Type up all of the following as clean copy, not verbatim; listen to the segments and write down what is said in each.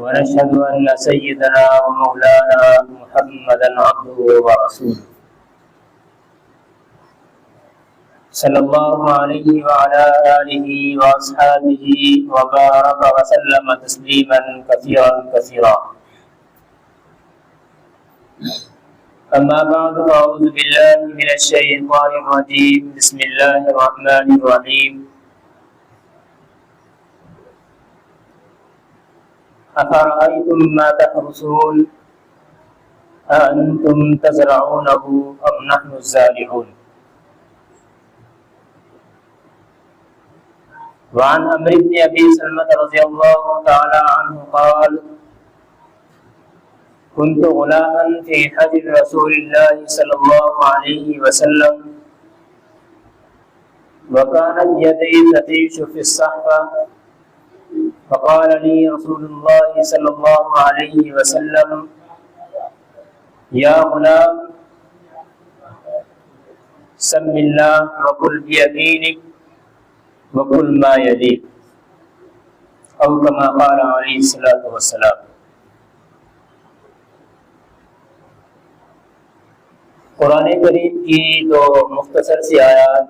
ونشهد أن سيدنا ومولانا محمدا عبده ورسوله صلى الله عليه وعلى آله وأصحابه وبارك وسلم تسليما كثيرا كثيرا. أما بعد فأعوذ بالله من الشيطان الرجيم. بسم الله الرحمن الرحيم. أفرأيتم ما تحرثون أأنتم تزرعونه أم نحن الزارعون. وعن عمرو بن أبي سلمة رضي الله تعالى عنه قال: كنت غلاما في حجر رسول الله صلى الله عليه وسلم وكانت يدي تطيش في الصحفة، فقال لي رسول الله صلى الله عليه وسلم: يا غلام سم الله وكل بيمينك وكل ما يليك، أو كما قال عليه الصلاة والسلام. قرآن کریم کی دو مختصر سی آیات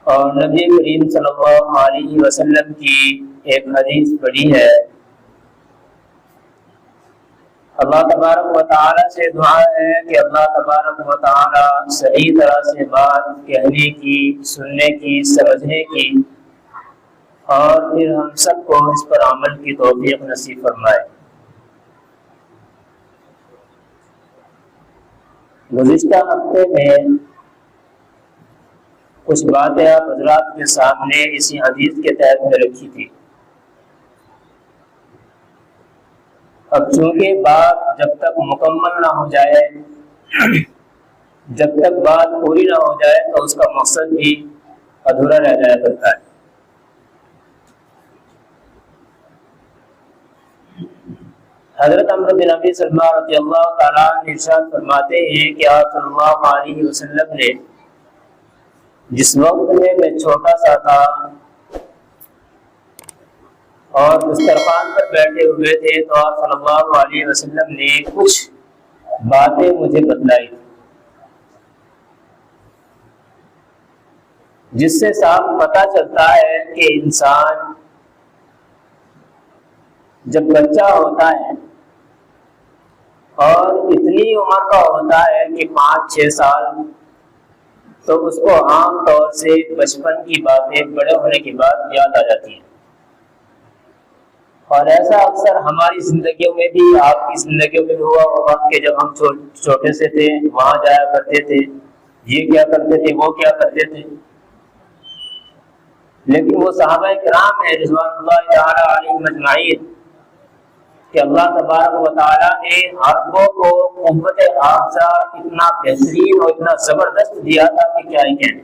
اور نبی کریم صلی اللہ علیہ وسلم کی ایک حدیث پڑھی ہے. اللہ تبارک و تعالی سے دعا ہے کہ اللہ تبارک و تعالی صحیح طرح سے بات کہنے کی، سننے کی، سمجھنے کی اور پھر ہم سب کو اس پر عمل کی توفیق نصیب فرمائے. گزشتہ ہفتے میں کچھ باتیں آپ حضرات کے سامنے اسی حدیث کے تحت میں رکھی تھی. اب چونکہ بات جب تک مکمل نہ ہو جائے، جب تک بات پوری نہ ہو جائے تو اس کا مقصد بھی ادھورا رہ جایا کرتا ہے. حضرت عمرو بن ابی سلمہ رضی اللہ تعالیٰ عنہ ارشاد فرماتے ہیں کہ آپ صلی اللہ علیہ وسلم نے جس وقت میں چھوٹا سا تھا اور دسترخوان پر بیٹھے ہوئے تھے تو آپ صلی اللہ علیہ وسلم نے کچھ باتیں مجھے بتلائی جس سے صاف پتہ چلتا ہے کہ انسان جب بچہ ہوتا ہے اور اتنی عمر کا ہوتا ہے کہ 5-6 سال، تو اس کو عام طور سے بچپن کی باتیں بڑے ہونے کے بعد یاد آ جاتی ہیں. اور ایسا اکثر ہماری زندگیوں میں بھی، آپ کی زندگیوں میں بھی ہوا ہوگا کہ جب ہم چھوٹے سے تھے وہاں جایا کرتے تھے، یہ کیا کرتے تھے، وہ کیا کرتے تھے. لیکن وہ صحابہ کرام ہیں رضوان اللہ تعالی علیہم اجمعین کہ اللہ تبارک و تعالیٰ نے عربوں کو قوت حافظہ اتنا بہترین اور اتنا زبردست دیا تھا کہ کیا ہی کہنے.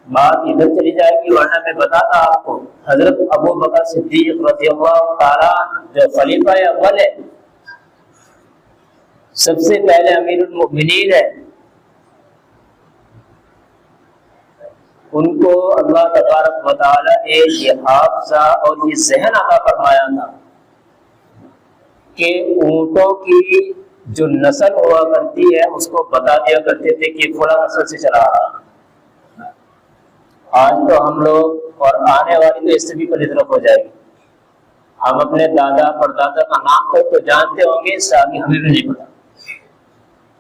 بات ادھر چلی جائے گی ورنہ میں بتاتا آپ کو. حضرت ابو بکر صدیق رضی اللہ تعالیٰ جو خلیفہ اول ہے، سب سے پہلے امیر المؤمنین ہے، ان کو اللہ تبارک و تعالیٰ نے یہ حافظہ اور یہ ذہن عطا فرمایا تھا کہ اونٹوں کی جو نسل ہوا کرتی ہے اس کو بتا دیا کرتے تھے کہ فلاں نسل سے چلا رہا. آج تو ہم لوگ اور آنے والی تو اس سے بھی پلی طرف ہو جائے گی، ہم اپنے دادا پردادا کا نام تک تو جانتے ہوں گے، اس سے آگے ہمیں بھی نہیں پتا.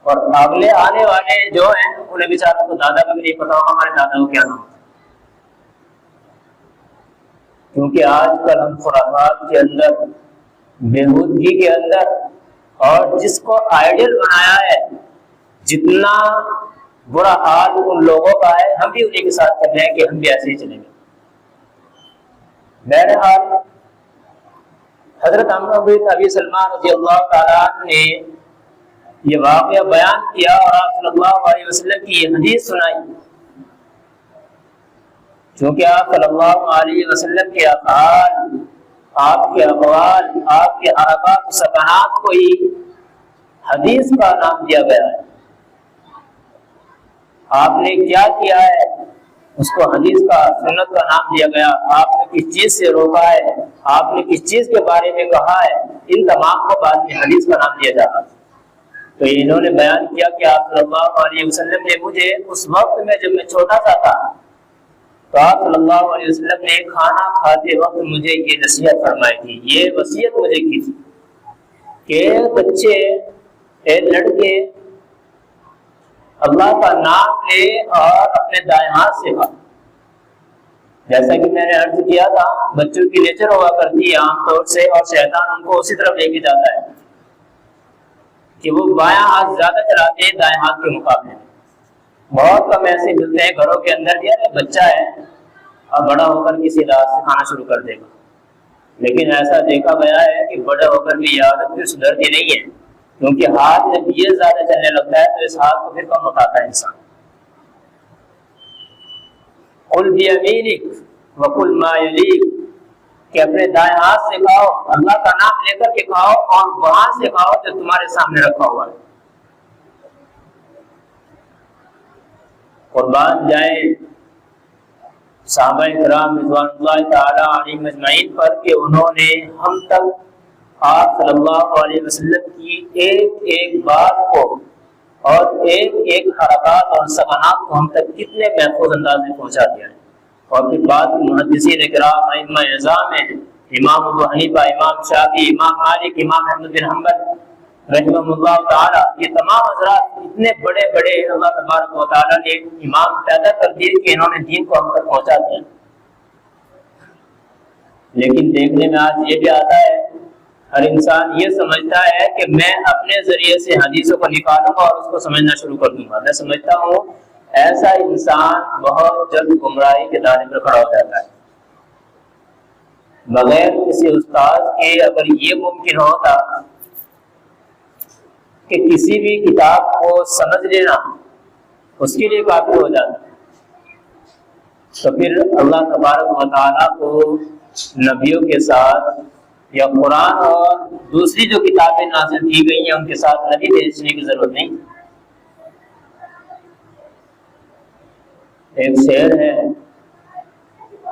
اور اگلے آنے والے جو ہیں انہیں بیچاروں کو دادا کا بھی نہیں پتا ہوگا ہمارے دادا کو کیا نام تھا. کیونکہ آج کل ہم خرافات کے اندر، بےہودگی کے اندر، اور جس کو آئیڈیل بنایا ہے، جتنا برا حال ان لوگوں کا ہے ہم بھی انہیں کے ساتھ کر رہے ہیں کہ ہم بھی ایسے ہی چلیں گے. بہرحال حضرت عمرو بن ابی سلمہ رضی اللہ تعالیٰ عنہ نے یہ واقعہ بیان کیا اور آپ صلی اللہ علیہ وسلم کی یہ حدیث سنائی. چونکہ آپ صلی اللہ علیہ وسلم کے افعال، آپ کے اقوال، آپ کے حرکات و سکنات کو ہی حدیث کا نام دیا گیا ہے. آپ نے کیا کیا ہے اس کو حدیث کا سنت کا نام دیا گیا، آپ نے کس چیز سے روکا ہے، آپ نے کس چیز کے بارے میں کہا ہے، ان تمام کو بعد میں حدیث کا نام دیا جاتا۔ تو انہوں نے بیان کیا کہ آپ صلی اللہ علیہ وسلم نے مجھے اس وقت میں جب میں چھوٹا سا تھا تو آپ صلی اللہ علیہ وسلم نے کھانا کھاتے وقت مجھے یہ نصیحت فرمائی تھی، یہ وصیت مجھے کی تھی کہ بچے اے لڑکے اللہ کا نام لے اور اپنے دائیں ہاتھ سے کھا۔ جیسا کہ میں نے عرض کیا تھا، بچوں کی نیچر ہوا کرتی ہے عام طور سے، اور شیطان ان کو اسی طرف لے کے جاتا ہے کہ وہ بایاں ہاتھ زیادہ چلاتے ہیں دائیں ہاتھ کے مقابلے میں۔ بہت کم ایسے ملتے ہیں گھروں کے اندر کہ بچہ ہے اب بڑا ہو کر کسی عادت سے کھانا شروع کر دے گا، لیکن ایسا دیکھا گیا ہے کہ بڑے ہو کر بھی یہ عادت پھر سدھرتی نہیں ہے، کیونکہ ہاتھ جب یہ زیادہ چلنے لگتا ہے تو اس ہاتھ کو پھر کم اٹھاتا ہے انسان۔ قل بیمینک وقل ما یلیک، کہ اپنے دائیں ہاتھ سے کھاؤ، اللہ کا نام لے کر کے کھاؤ، اور وہاں سے کھاؤ جو تمہارے سامنے رکھا ہوا ہے۔ قربان جائے صحابہ کرام رضوان اللہ تعالی علیہم اجمعین پر کہ انہوں نے ہم تک آپ صلی اللہ علیہ وسلم کی ایک ایک بات کو اور ایک ایک حرکات اور سکنات کو ہم تک کتنے محفوظ انداز میں پہنچا دیا ہے۔ اور پھر بعد محدثین کرام ائمہ اعظام ہیں، امام ابو حنیفہ، امام شافعی، امام مالک، امام احمد بن حنبل رحمہ اللہ تعالی، یہ تمام حضرات اتنے بڑے بڑے اللہ تبارک و تعالی نے امام پیدا کر دیے کہ انہوں نے دین کو ہم تک پہنچا دیا۔ لیکن دیکھنے میں آج یہ بھی آتا ہے، ہر انسان یہ سمجھتا ہے کہ میں اپنے ذریعے سے حدیثوں کو نکالوں گا اور اس کو سمجھنا شروع کر دوں گا۔ میں سمجھتا ہوں ایسا انسان بہت جلد گمراہی کے دانے پر کھڑا ہو جاتا ہے۔ بغیر کسی استاد کے اگر یہ ممکن ہوتا کہ کسی بھی کتاب کو سمجھ لینا اس کے لیے کافی ہو جاتا، تو پھر اللہ تبارک و تعالیٰ کو نبیوں کے ساتھ یا قرآن اور دوسری جو کتابیں نازل کی گئی ہیں ان کے ساتھ نبی بھیجنے کی ضرورت نہیں۔ ایک شعر ہے،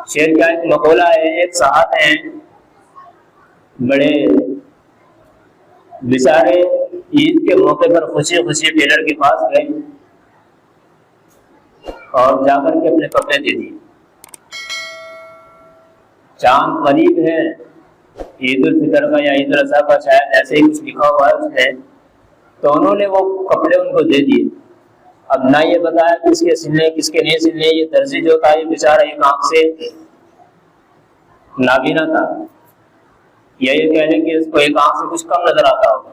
شعر کا ایک مقولہ ہے، ایک صاحب ہیں بڑے بیچارے عید کے موقع پر خوشی خوشی ٹیلر کے پاس گئے اور جا کر کے اپنے کپڑے دے دیے۔ چاند قریب ہے، عید الفطر کا یا عید الاضحیٰ کا شاید ایسے ہی کچھ لکھا ہوا ہے اس میں، تو انہوں نے وہ کپڑے ان کو دے دیے۔ اب نہ یہ بتایا کس کے سلنے کس کے نہیں سلنے، یہ درزی جو تھا یہ بیچارہ ایک آنکھ سے نابینا تھا، یا یہ کہہ لیں کہ اس کو ایک آنکھ سے کچھ کم نظر آتا ہوگا۔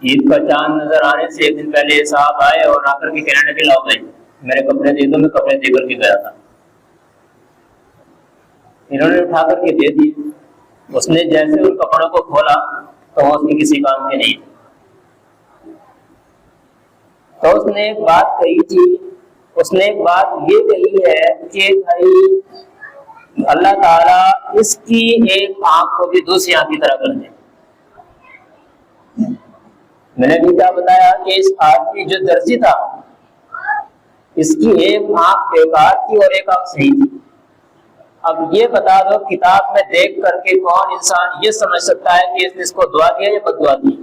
عید کا چاند نظر آنے سے ایک دن پہلے صاحب آئے اور آ کر کے کہنے لگے لاؤ بھائی میرے کپڑے دے دو، میں کپڑے دے کر کے گیا تھا۔ انہوں نے اٹھا کر کے دے دیے۔ اس نے جیسے ان کپڑوں کو کھولا تو اس میں کسی کام کے نہیں تھے۔ تو اس نے ایک بات کہی تھی، اس نے ایک بات یہ کہی ہے کہ بھائی اللہ تعالیٰ اس کی ایک آنکھ کو بھی دوسری آنکھ کی طرح کر دے۔ میں نے بھی کیا بتایا کہ اس آدمی جو درزی تھا اس کی ایک آنکھ بیکار تھی اور ایک آنکھ صحیح تھی۔ اب یہ بتا دو کتاب میں دیکھ کر کے کون انسان یہ سمجھ سکتا ہے کہ اس نے اس کو دعا دیا یا بد دعا دی؟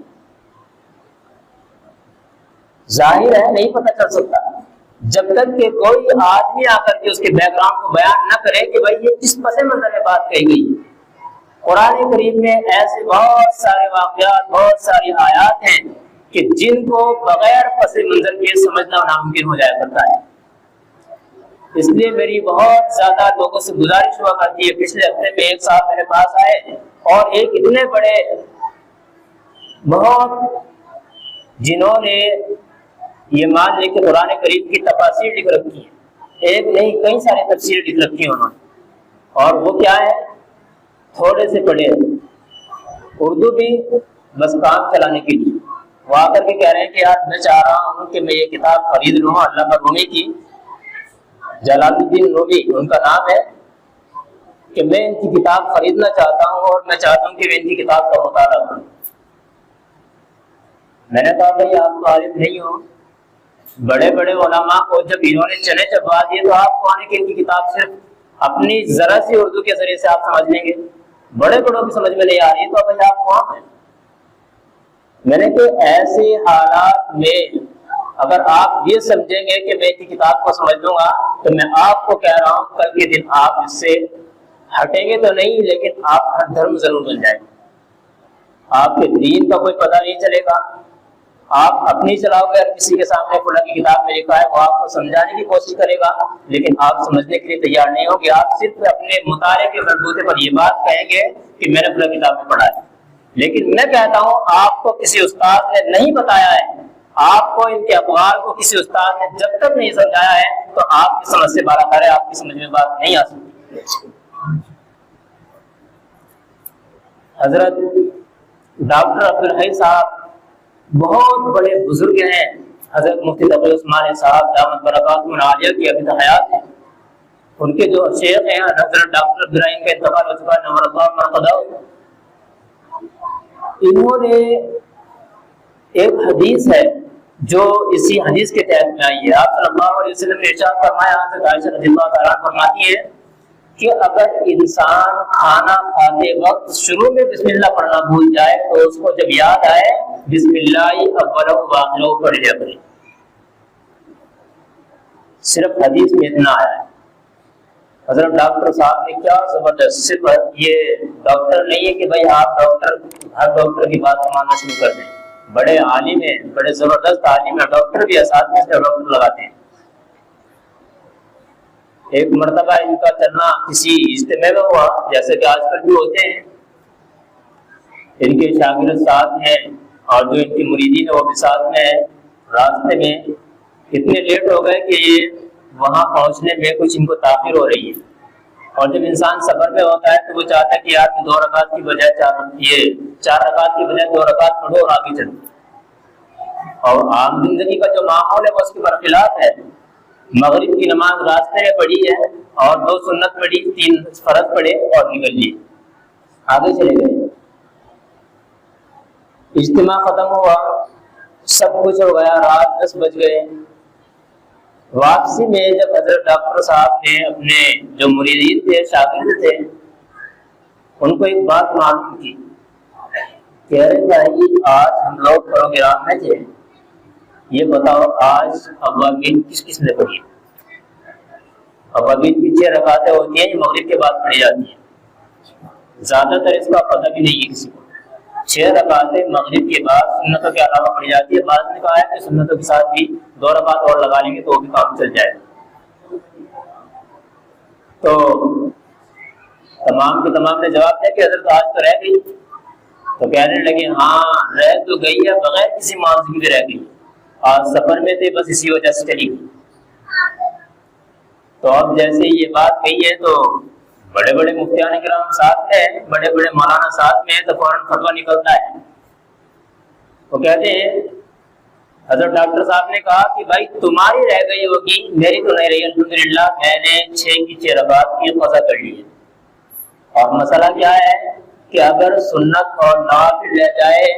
ظاہر ہے نہیں پتہ چل سکتا جب تک کہ کوئی آدمی آ کر کے اس کے بیک گراؤنڈ کو بیان نہ کرے کہ بھائی یہ کس پس منظر میں بات کہی گئی۔ قرآن کریم میں ایسے بہت سارے واقعات، بہت ساری آیات ہیں کہ جن کو بغیر پس منظر کے سمجھنا ناممکن ہو جایا کرتا ہے۔ اس لیے میری بہت زیادہ لوگوں سے گزارش ہوا کرتی ہے۔ پچھلے ہفتے میں ایک صاحب میرے پاس آئے اور ایک اتنے بڑے بہت جنہوں نے یہ مان لے کہ قرآن کریم کی تفاسیر لکھ رکھی ہے، ایک نہیں کئی سارے تفسیر لکھ رکھی ہیں انہوں نے، اور وہ کیا ہے تھوڑے سے پڑھے اردو بھی بس کام چلانے کے لیے۔ وہ آ کر کے کہہ رہے ہیں کہ یار میں چاہ رہا ہوں کہ میں یہ کتاب خرید لوں، علامہ رومی کی، جلال الدین رومی ان کا نام ہے، کہ میں ان کی کتاب خریدنا چاہتا ہوں اور میں چاہتا ہوں کہ میں ان کی کتاب کا مطالعہ کروں۔ میں نے کہا بھائی آپ تو عالم نہیں ہو، بڑے بڑے علماء کو جب انہوں نے چنے چبا دیے تو آپ کون ہے کہ ان کی کتاب صرف اپنی ذرا سی اردو کے ذریعے سے آپ سمجھ لیں گے؟ بڑے بڑوں کی سمجھ میں نہیں آ رہی تو اب آپ کون ہیں؟ میں نے کہ ایسے حالات میں اگر آپ یہ سمجھیں گے کہ میں کی کتاب کو سمجھ لوں گا تو میں آپ کو کہہ رہا ہوں کل کے دن آپ اس سے ہٹیں گے تو نہیں، لیکن آپ ہر دھرم ضرور بن جائیں گے۔ آپ کے دین کا کوئی پتہ نہیں چلے گا، آپ اپنی چلاؤ گے، اور کسی کے سامنے فلاں کی کتاب میں لکھا ہے وہ آپ کو سمجھانے کی کوشش کرے گا لیکن آپ سمجھنے کے لیے تیار نہیں ہوگے۔ آپ صرف اپنے مطالعے کے بلبوتے پر یہ بات کہیں گے کہ میں نے فلاں کتاب میں پڑھا ہے، لیکن میں کہتا ہوں آپ کو کسی استاد نے نہیں بتایا ہے، آپ کو ان کے اقوال کو کسی استاد نے جب تک نہیں سمجھایا ہے تو آپ کی سمجھ سے بالا تر ہے، آپ کی سمجھ میں بات نہیں آ سکتی۔ حضرت ڈاکٹر عبدالحی صاحب بہت بڑے بزرگ ہیں، حضرت مفتی تقی عثمانی صاحب دامت برکاتہم العالیہ کی ابھی حیات ہیں، ان کے جو شیخ ہیں حضرت ڈاکٹر عبدالرحیم کا انتقال ہو چکا ہے نور اللہ مرقدہ۔ انہوں نے ایک حدیث ہے جو اسی حدیث کے تحت میں آئی ہے، آپ صلی اللہ علیہ وسلم نے ارشاد فرمایا، حضرت عائشہ رضی اللہ تعالیٰ فرماتی ہے کہ اگر انسان کھانا کھاتے وقت شروع میں بسم اللہ پڑھنا بھول جائے تو اس کو جب یاد آئے بسم اللہ اولہ واخرہ پڑھ لیا کرے۔ صرف حدیث میں اتنا آیا ہے۔ حضرت ڈاکٹر صاحب نے کیا زبردست، صرف یہ ڈاکٹر نہیں ہے کہ بھائی آپ ڈاکٹر ہر ڈاکٹر کی بات ماننا شروع کر دیں، بڑے عالم ہیں، بڑے زبردست عالم ہیں، ڈاکٹر بھی اساتذہ سے ڈاکٹر لگاتے ہیں۔ ایک مرتبہ ان کا چلنا کسی اجتماع میں ہوا، جیسے کہ آج کل بھی ہوتے ہیں، ان کے شاگرد ساتھ ہیں اور جو ان کی مریدین ہیں وہ بھی ساتھ میں ہیں۔ راستے میں اتنے لیٹ ہو گئے کہ یہ وہاں پہنچنے میں کچھ ان کو تاخیر ہو رہی ہے، اور جب انسان سفر میں ہوتا ہے تو وہ چاہتا ہے کہ یار میں 2 رکعت کی بجائے 4 رکعت کی بجائے 2 رکعت پڑھو اور آگے چلو، اور عام زندگی کا جو ماحول ہے وہ اس کے برخلاف ہے۔ مغرب کی نماز راستے میں پڑھی ہے اور 2 سنت پڑھی، 3 فرض پڑھے اور نکل لیے، آگے چلے گئے۔ اجتماع ختم ہوا، سب کچھ ہو گیا، رات 10 بج گئے۔ واپسی میں جب حضرت ڈاکٹر صاحب نے اپنے جو مریدین تھے، شاگرد تھے، ان کو ایک بات معلوم کی، کہہ رہے بھائی آج ہم لوگ پروگرام میں تھے، یہ بتاؤ آج اوابین کس کس نے پڑھی؟ اوابین کی 6 رکعتیں ہوتی ہیں، یہ مغرب کے بعد پڑھی جاتی ہیں، زیادہ تر اس کا پتہ بھی نہیں ہے کسی کو۔ 6 رکعتیں مغرب کے بعد سنتوں کے علاوہ پڑھی جاتی ہے، بعض نے کہا ہے کہ سنتوں کے ساتھ بھی 2 رکعت اور لگا لیں گے تو وہ بھی کام چل جائے۔ تو تمام کے تمام نے جواب دیا کہ حضرت آج تو رہ گئی، تو کہنے لگے ہاں رہ تو گئی ہے، بغیر کسی معاوضے کی رہ گئی، آج سفر میں تھے بس اسی وجہ سے چلی گئی۔ تو اب جیسے یہ بات کہی ہے تو بڑے بڑے مفتیان کرام ساتھ میں، بڑے بڑے مولانا ساتھ میں، تو فوراً فتویٰ نکلتا ہے۔ وہ کہتے ہیں حضرت ڈاکٹر صاحب نے کہا کہ بھائی تمہاری رہ گئی ہوگی، میری تو نہیں رہی، الحمدللہ میں نے 6 کی 6 رکعت کی قضا کر لی ہے۔ اور مسئلہ کیا ہے کہ اگر سنت اور نوافل رہ جائے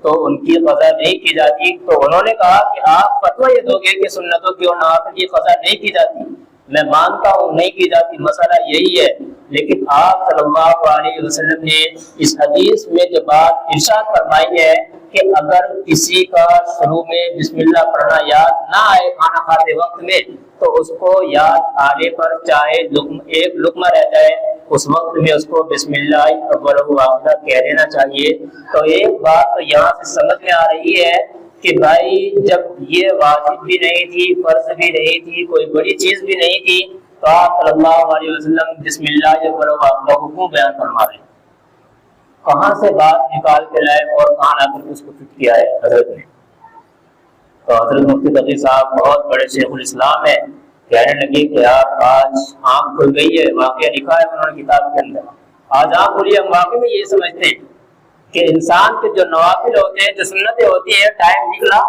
تو ان کی قضا نہیں کی جاتی۔ تو انہوں نے کہا کہ آپ فتویٰ یہ دو گے کہ سنتوں کی اور نوافل کی قضا نہیں کی جاتی، میں مانتا ہوں نہیں کی جاتی، مسئلہ یہی ہے، لیکن آپ صلی اللہ علیہ وسلم نے اس حدیث میں جو بات ارشاد فرمائی ہے کہ اگر کسی کا شروع میں بسم اللہ پڑھنا یاد نہ آئے کھانا کھاتے وقت میں تو اس کو یاد آنے پر چاہے ایک لقمہ رہ جائے اس وقت میں اس کو بسم اللہ اولہ واخرہ کہہ دینا چاہیے۔ تو ایک بات تو یہاں سے سمجھ میں آ رہی ہے کہ بھائی جب یہ واجب بھی نہیں تھی، فرض بھی نہیں تھی، کوئی بڑی چیز بھی نہیں تھی، تو آپ صلی اللہ علیہ وسلم بسم اللہ اولہ واخرہ کو کیوں بیان فرما رہے ہیں؟ کہاں سے بات نکال کے لائے اور کہاں لا کر اس کو فٹ کیا ہے حضرت نے؟ تو حضرت مفتی تقی صاحب بہت بڑے شیخ الاسلام ہے، کہنے لگے کہ یار آج آنکھ کھل گئی ہے، واقعہ لکھا ہے انہوں نے کتاب کے اندر، آج آنکھ کھلی، ہم واقعی میں یہ سمجھتے ہیں کہ انسان کے جو نوافل ہوتے ہیں، جو سنتیں ہوتی ہیں، ٹائم نکلا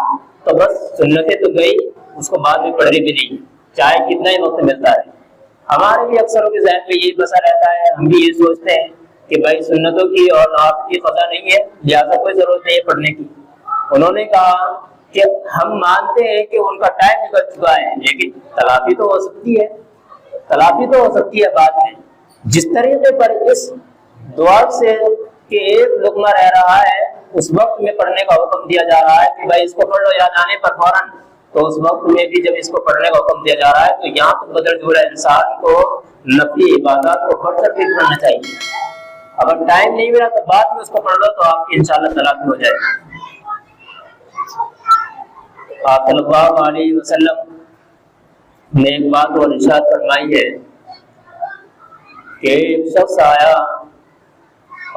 تو بس سنتیں تو گئی، اس کو بعد میں پڑھنی بھی نہیں، چاہے کتنا ہی وقت ملتا ہے۔ ہمارے بھی اکثروں کے ذہن میں یہی بسا رہتا ہے، ہم بھی یہ سوچتے ہیں کہ بھائی سنتوں کی اور نوافل کی قضا نہیں ہے، لہٰذا کوئی ضرورت نہیں ہے پڑھنے کی۔ انہوں نے کہا کہ ہم مانتے ہیں کہ ان کا ٹائم نکل چکا ہے، لیکن تلافی تو ہو سکتی ہے، تلافی تو ہو سکتی ہے بعد میں۔ جس طریقے پر اس دعا سے کہ ایک لقمہ رہ رہا ہے اس وقت میں پڑھنے کا حکم دیا جا رہا ہے کہ بھائی اس کو پڑھ لو یاد آنے پر فوراً، تو اس وقت میں بھی جب اس کو پڑھنے کا حکم دیا جا رہا ہے تو یہاں تو بدل جڑا انسان کو نفلی عبادات کو پڑھ کر کے پڑھنا چاہیے۔ اگر ٹائم نہیں ملا تو بعد میں اس کو پڑھ لو تو آپ کی انشاءاللہ تلافی ہو جائے گی۔ آپ صلی اللہ علیہ وسلم نے ایک بات اور ارشاد فرمائی ہے کہ ایک شخص آیا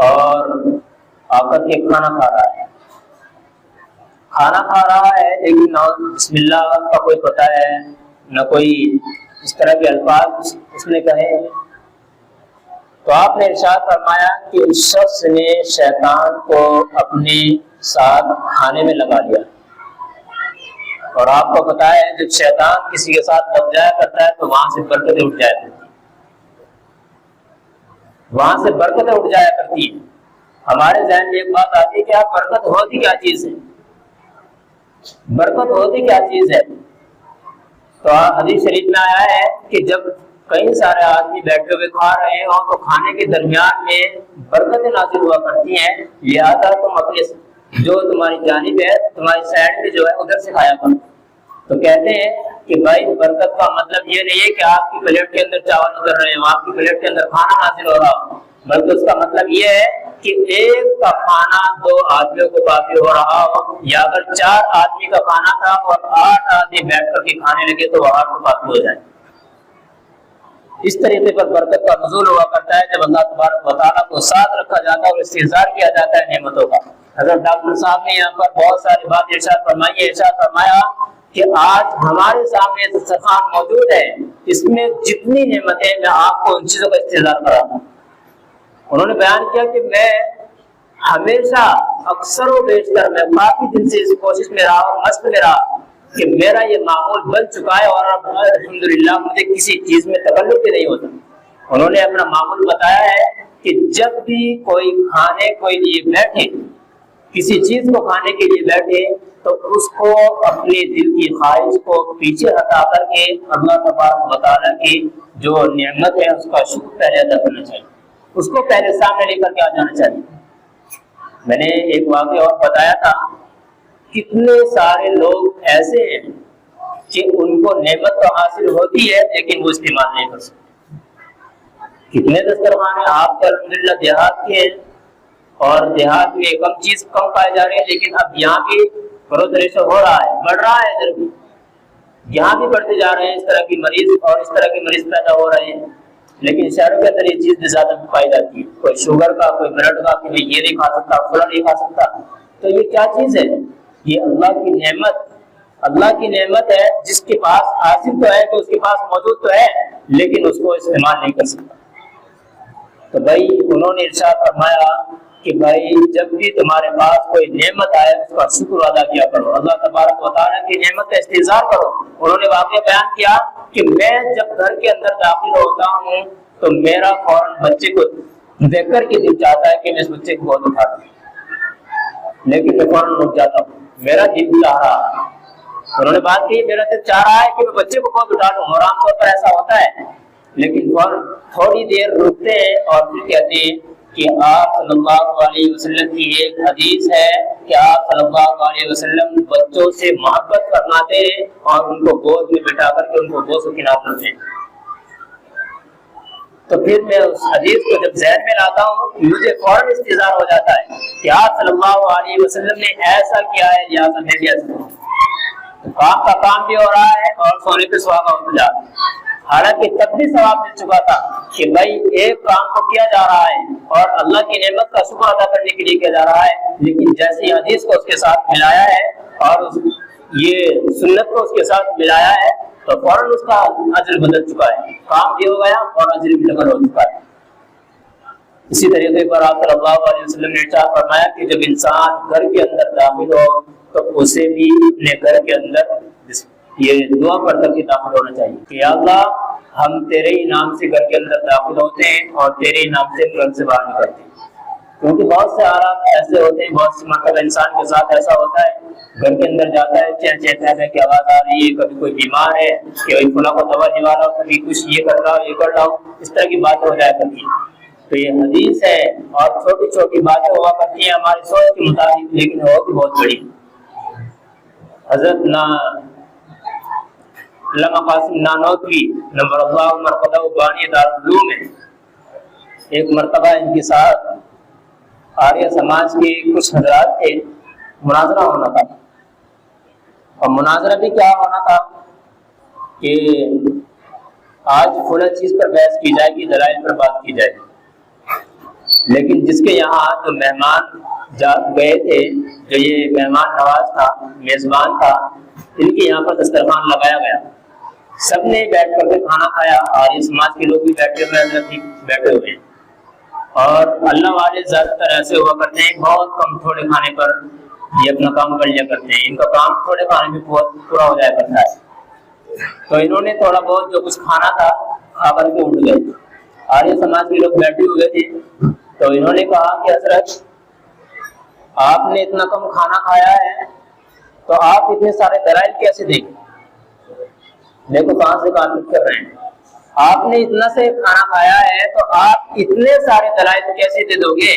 اور آ کر کے کھانا کھا رہا ہے، کھانا کھا رہا ہے لیکن نہ بسم اللہ کا کوئی پتہ ہے نہ کوئی اس طرح کے الفاظ اس نے کہے، تو آپ نے ارشاد فرمایا کہ اس شخص نے شیطان کو اپنے ساتھ کھانے میں لگا لیا، اور آپ کو پتا ہے جب شیطان کسی کے ساتھ لگ جایا کرتا ہے تو وہاں سے برکتیں اٹھ جایا کرتی ہیں، وہاں سے برکتیں اٹھ جایا کرتی ہیں۔ ہمارے ذہن میں ایک بات آتی ہے کہ آپ برکت ہوتی کیا چیز ہے، برکت ہوتی کیا چیز ہے؟ تو حدیث شریف میں آیا ہے کہ جب کئی سارے آدمی بیٹھے ہوئے کھا رہے ہوں تو کھانے کے درمیان میں برکتیں نازل ہوا کرتی ہیں، لہذا تم اپنے جو تمہاری جانب ہے تمہاری سائڈ میں جو ہے ادھر سے کھایا کرو۔ تو کہتے ہیں کہ بھائی برکت کا مطلب یہ نہیں ہے کہ آپ کی پلیٹ کے اندر چاول اتر رہے ہو، آپ کی پلیٹ کے اندر کھانا نازل ہو رہا ہو، بلکہ اس کا مطلب یہ ہے کہ ایک کا کھانا 2 آدمیوں کو کافی ہو رہا ہو، یا اگر 4 آدمی کا کھانا تھا اور 8 آدمی بیٹھ کر کے کھانے لگے تو وہ 8 کو کافی ہو جائے۔ اس طریقے پر برکت کا نزول ہوا کرتا ہے جب اللہ تبارک و تعالیٰ کو ساتھ رکھا جاتا ہے اور استحضار کیا جاتا ہے نعمتوں کا۔ حضرت ڈاکٹر صاحب نے یہاں پر بہت ساری بات ارشاد فرمائی ہے، ارشاد فرمایا کہ آج ہمارے سامنے دسترخوان موجود ہے، اس میں جتنی نعمتیں میں آپ کو ان چیزوں کا استحضار کراتا ہوں۔ انہوں نے بیان کیا کہ میں ہمیشہ اکثر و بیشتر میں کافی دن سے اس کوشش میں رہا اور مشق میں رہا کہ میرا یہ معمول بن چکا ہے اور اب الحمدللہ مجھے کسی چیز میں تکلف بھی نہیں ہوتا۔ انہوں نے اپنا معمول بتایا ہے کہ جب بھی کوئی کھانے کے لیے بیٹھے، کسی چیز کو کھانے کے لیے بیٹھے تو اس کو اپنے دل کی خواہش کو پیچھے ہٹا کر کے اللہ تبارک و تعالیٰ کی جو نعمت ہے اس کا شکر پہلے ادا کرنا چاہیے، اس کو پہلے سامنے لے کر کے آ جانا چاہیے۔ میں نے ایک واقعہ اور بتایا تھا، کتنے سارے لوگ ایسے ہیں کہ ان کو نعمت تو حاصل ہوتی ہے لیکن وہ استعمال نہیں کر سکتے۔ کتنے دسترخوان آپ کے الحمدللہ دیہات کے ہیں اور دیہات میں کم پائے جا رہے ہیں، لیکن اب یہاں بھی فروغ ہو رہا ہے، بڑھ رہا ہے، ادھر بھی یہاں بھی بڑھتے جا رہے ہیں، اس طرح کی مریض اور اس طرح کے مریض پیدا ہو رہے ہیں۔ لیکن شہروں کے اندر یہ چیز زیادہ پائی جاتی ہے، کوئی شوگر کا، کوئی بلڈ کا، کہ میں یہ نہیں کھا سکتا، فلاں نہیں کھا سکتا۔ تو یہ کیا چیز ہے؟ یہ اللہ کی نعمت، اللہ کی نعمت ہے جس کے پاس حاصل تو ہے، تو اس کے پاس موجود تو ہے لیکن اس کو استعمال نہیں کر سکتا۔ تو بھائی انہوں نے ارشاد فرمایا کہ بھائی جب بھی تمہارے پاس کوئی نعمت آئے اس کا شکر ادا کیا کرو، اللہ تبارک و تعالیٰ کی نعمت کا استحضار کرو۔ انہوں نے واقعہ بیان کیا کہ میں جب گھر کے اندر داخل ہوتا ہوں تو میرا فوراً بچے کو دیکھ کر کے دل چاہتا ہے کہ میں اس بچے کو بہت اٹھا دوں، لیکن میں فوراً رک جاتا ہوں، میرا دل چاہ رہا۔ انہوں نے بات کی میرا دل چاہ رہا ہے کہ میں بچے کو بہت اٹھا دوں، اور عام طور پر ایسا ہوتا ہے، لیکن فوراً تھوڑی دیر رکتے ہیں اور پھر کہتے ہیں کہ آپ صلی اللہ علیہ وسلم کی ایک حدیث ہے کہ آپ صلی اللہ علیہ وسلم بچوں سے محبت فرماتے ہیں اور ان کو گود میں بٹھا کر کے ان کو بوس و کنار کرتے ہیں۔ تو پھر میں اس حدیث کو جب ذہن میں لاتا ہوں مجھے فوراً استحضار ہو جاتا ہے کہ آپ صلی اللہ علیہ وسلم نے ایسا کیا ہے، لہٰذا میں بھی ایسا کروں۔ کام کا کام بھی ہو رہا ہے اور سونے پہ سہاگا ہوتا جا رہا ہے، حالانکہ تب بھی ثواب مل چکا تھا کہ بھائی ایک کام کو کیا جا رہا ہے اور اللہ کی نعمت کا شکر ادا کرنے کے لیے کیا جا رہا ہے، لیکن جیسے حدیث کو اس کے ساتھ ملایا ہے اور یہ سنت کو اس کے ساتھ ملایا ہے تو فوراً اس کا اجر بدل چکا ہے، کام بھی ہو گیا اور اجر بھی ڈبل ہو چکا ہے۔ اسی طریقے پر آپ صلی اللہ علیہ وسلم نے ارشاد فرمایا کہ جب انسان گھر کے اندر داخل ہو تو اسے بھی اپنے گھر کے اندر یہ دعا پڑھ کر کے داخل ہونا چاہیے کہ یا اللہ ہم تیرے ہی نام سے گھر کے اندر داخل ہوتے ہیں اور تیرے ہی نام سے گھر سے باہر نکلتے ہیں۔ کیونکہ بہت سے حالات ایسے ہوتے ہیں، بہت سی مرتبہ انسان کے ساتھ ایسا ہوتا ہے، گھر کے اندر جاتا ہے چہچہتے کی آواز آ رہی ہے، کبھی کوئی بیمار ہے کہ فلاں کو دوا دلا رہا ہو، کبھی کچھ یہ کر رہا ہو، یہ کر رہا ہو، اس طرح کی باتیں ہو جایا کرتی ہیں۔ تو یہ حدیث ہے اور چھوٹی چھوٹی باتیں ہوا کرتی ہیں ہماری سوچ کے مطابق، لیکن ہوتی بہت بڑی۔ حضرت علامہ قاسم نانوتوی نمبر اللہ مرقدہ بانی دارالعلوم میں ایک مرتبہ ان کے ساتھ آریہ سماج کے کچھ حضرات تھے، مناظرہ ہونا تھا۔ اور مناظرہ بھی کیا ہونا تھا کہ آج فلاں چیز پر بحث کی جائے گی، دلائل پر بات کی جائے گی۔ لیکن جس کے یہاں جو مہمان گئے تھے، جو یہ مہمان نواز تھا، میزبان تھا، ان کے یہاں پر دسترخوان لگایا گیا، سب نے بیٹھ کر کے کھانا کھایا، آریہ سماج کے لوگ بھی بیٹھے ہوئے ہیں۔ اور اللہ والے زیادہ تر ایسے ہوا کرتے ہیں، بہت کم تھوڑے کھانے پر یہ اپنا کام کر لیا کرتے ہیں، ان کا کام تھوڑے کھانے میں پورا ہو جایا کرتا ہے۔ تو انہوں نے تھوڑا بہت جو کچھ کھانا تھا کھا کر کے اٹھ گئے۔ آریہ سماج کے لوگ بیٹھے ہوئے تھے، تو انہوں نے کہا کہ حضرت آپ نے اتنا کم کھانا کھایا ہے تو آپ اتنے سارے دلائل کیسے دیں گے؟ دیکھو کہاں سے کانفلکٹ کر رہے ہیں۔ آپ نے اتنا سے کھانا کھایا ہے تو آپ اتنے سارے دلائل کیسے دے دو گے؟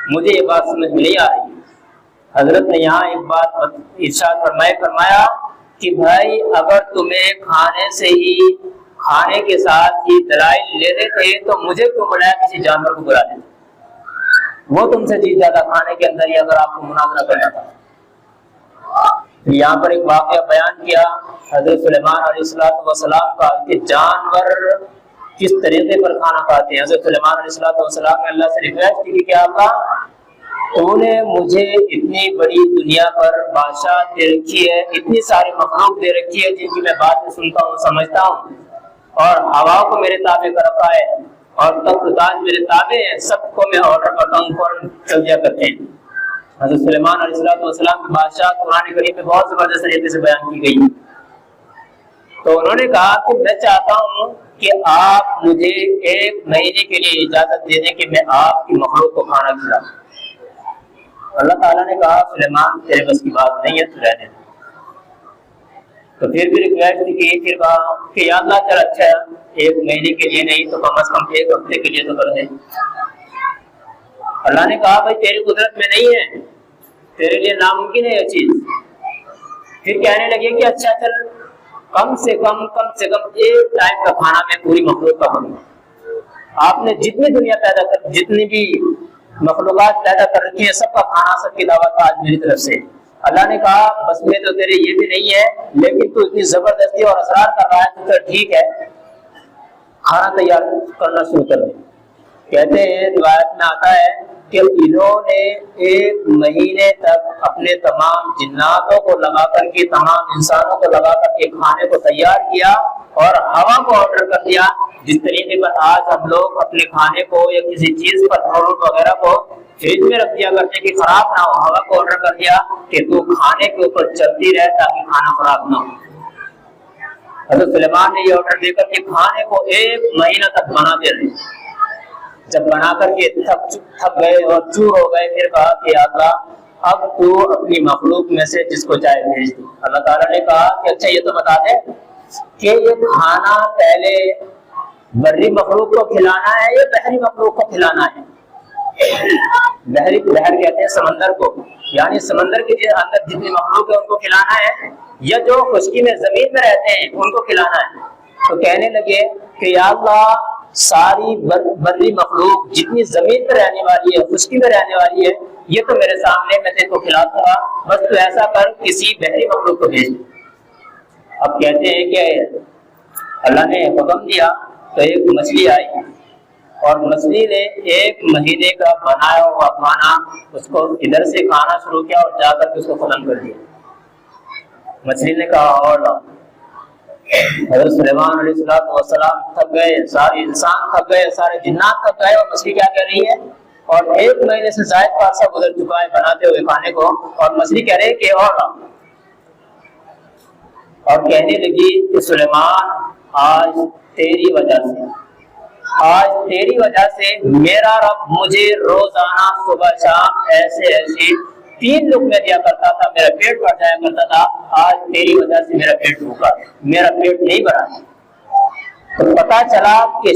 مجھے یہ بات سمجھ میں نہیں آ رہی۔ حضرت نے یہاں ایک بات ارشاد فرمایا کہ بھائی اگر تمہیں کھانے کے ساتھ ہی دلائل لینے تھے تو مجھے کیوں بلایا، کسی جانور کو بلا لیتے، وہ تم سے جیت جاتا کھانے کے اندر ہی اگر آپ کو مناظرہ کرنا تھا۔ یہاں پر ایک واقعہ بیان کیا حضرت سلیمان علیہ السلام کا کہ جانور کس طریقے پر کھانا کھاتے ہیں۔ حضرت سلیمان علیہ السلام نے اللہ سے ریکویسٹ کی کہ اللہ تو نے مجھے اتنی بڑی دنیا پر بادشاہ دے رکھی ہے، اتنی ساری مخلوق دے رکھی ہے جن کی میں باتیں سنتا ہوں، سمجھتا ہوں، اور ہوا کو میرے تابع کر رکھا ہے، اور تخت تاج میرے تابع ہے، سب کو میں آرڈر کرتا ہوں، فوراً چل جا کرتے ہیں۔ حضرت سلیمان علیہ السلام کی بادشاہ قرآن کریم میں بہت زبردست طریقے سے بیان کی گئی۔ تو انہوں نے کہا کہ میں چاہتا ہوں کہ آپ مجھے 1 مہینے کے لیے اجازت دے دیں کہ میں آپ کی مخلوق کو کھانا کھلاؤں۔ اللہ تعالیٰ نے کہا سلیمان تیرے بس کی بات نہیں ہے، تو رہنے دے۔ تو پھر بھی ریکویسٹ کی، پھر کہا کہ یا اللہ چل اچھا 1 مہینے کے لیے نہیں تو کم از کم 1 ہفتے کے لیے تو کر دیں۔ اللہ نے کہا بھائی تیری قدرت میں نہیں ہے، تیرے لیے ناممکن ہے یہ چیز۔ پھر کہنے لگے کہ اچھا چل کم سے کم 1 ٹائم کا کھانا میں پوری مخلوق کا کروں گا۔ آپ نے جتنی دنیا پیدا کر، جتنی بھی مخلوقات پیدا کر رکھی ہیں، سب کا کھانا، سب کی دعوت آج میری طرف سے۔ اللہ نے کہا بس میں تو تیرے یہ بھی نہیں ہے، لیکن تو اتنی زبردستی اور اصرار کر رہا ہے تو ٹھیک ہے، کھانا تیار کرنا شروع کر دیں۔ کہتے ہیں روایت میں آتا ہے کہ انہوں نے 1 مہینے تک اپنے تمام جناتوں کو لگا کر کے، تمام انسانوں کو لگا کر کے کھانے کو تیار کیا اور ہوا کو آرڈر کر دیا۔ جس طریقے پر آج ہم لوگ اپنے کھانے کو یا کسی چیز پر فروٹ وغیرہ کو فریج میں رکھ دیا کرتے کہ خراب نہ ہو، ہوا کو آرڈر کر دیا کہ تو کھانے کے اوپر چلتی رہے تاکہ کھانا خراب نہ ہو۔ حضرت سلیمان نے یہ آرڈر دے کر کے کھانے کو 1 مہینہ تک بناتے رہے۔ جب بنا کر کے تھک گئے اور چور ہو گئے، پھر کہا کہ اللہ اب تو اپنی مخلوق میں سے جس کو چاہے بھیج دو۔ اللہ تعالیٰ نے کہا کہ اچھا یہ تو بتا دے کہ یہ کھانا پہلے بری مخلوق کو کھلانا ہے یا بحری مخلوق کو کھلانا ہے؟ بحر کہتے ہیں سمندر کو، یعنی سمندر کے اندر جتنی مخلوق ہے ان کو کھلانا ہے، یا جو خشکی میں زمین میں رہتے ہیں ان کو کھلانا ہے؟ تو کہنے لگے کہ یا اللہ ساری بری مخلوق جتنی زمین پر رہنے والی ہے، خشکی میں رہنے والی ہے، یہ تو میرے سامنے میں تیرے کو کھلا دوں گا، بس تو ایسا کر کسی بحری مخلوق کو بھیج۔ اب کہتے ہیں کہ اللہ نے حکم دیا تو ایک مچھلی آئی، اور مچھلی نے 1 مہینے کا بنایا ہوا کھانا اس کو ادھر سے کھانا شروع کیا اور جا کر کے اس کو ختم کر دیا۔ مچھلی نے کہا اور لاؤ۔ حضرت سلیمان علیہ السلام تھک گئے، سارے انسان تھک گئے، سارے جنات تھک گئے، اور مچھلی کیا کہہ رہی ہے، اور 1 مہینے سے زائد کا عرصہ گزر چکا ہے بناتے ہوئے کھانے کو، اور مچھلی کہہ رہی ہے کہ اور لاؤ۔ اور کہنے لگی کہ سلیمان آج تیری وجہ سے آج تیری وجہ سے میرا رب مجھے روزانہ صبح شام ایسے 3 لقمے دیا کرتا تھا، میرا پیٹ بھر جایا کرتا تھا، آج تیری وجہ سے میرا پیٹ بھوکا، میرا پیٹ نہیں بھرا۔ تو پتا چلا کہ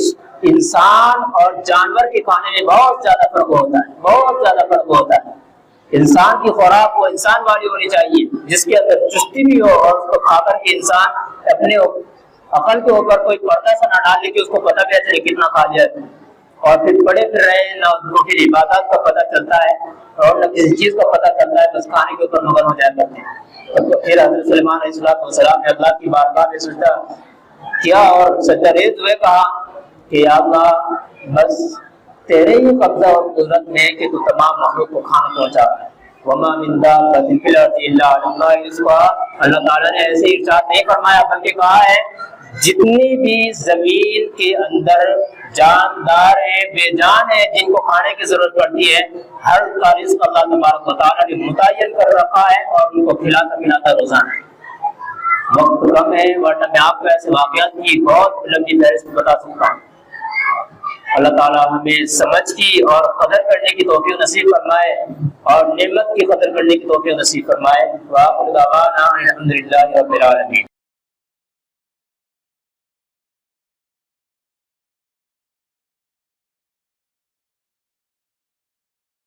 انسان اور جانور کے کھانے میں بہت زیادہ فرق ہوتا ہے، بہت زیادہ فرق ہوتا ہے۔ انسان کی خوراک وہ انسان والی ہونی چاہیے جس کے اندر چستی بھی ہو، اور اس کو کھا کر کے انسان اپنے عقل کے اوپر کوئی پردہ سا نہ ڈالے کہ اس کو پتہ بھی چلے کتنا کھا لیا ہے، اور پھر پڑے پھر رہے نہ ان کو پھر عبادات کا پتہ چلتا ہے اور نہ کسی چیز کا پتہ چلتا ہے، بس کھانے کے اوپر مگن ہو جایا کرتے ہیں۔ تو پھر حضرت سلیمان علیہ السلام نے اللہ کی بارگاہ میں سجدہ کیا اور سجدہ ریز ہوئے کہا کہ یا اللہ بس تیرے ہی قبضہ اور قدرت میں کہ تو تمام مخلوق کو کھانا پہنچا ہے۔ وما من دابۃ فی الارض الا علی اللہ رزقها، اللہ تعالیٰ نے ایسے ارشاد نہیں فرمایا بلکہ کہا ہے جتنی بھی زمین کے اندر جاندار ہیں، بے جان ہیں، جن کو کھانے کی ضرورت پڑتی ہے، ہر کا رزق اللہ تبارک و تعالیٰ نے متعین کر رکھا ہے اور ان کو کھلاتا پلاتا روزانہ۔ وقت کم ہے ورنہ میں آپ کو ایسے واقعات کی بہت لمبی فہرست بتا سکتا ہوں۔ اللہ تعالیٰ ہمیں سمجھ کی اور قدر کرنے کی توفیق نصیب فرمائے اور نعمت کی قدر کرنے کی توفیق نصیب فرمائے۔ وآخر دعوانا الحمد للہ رب العالمین۔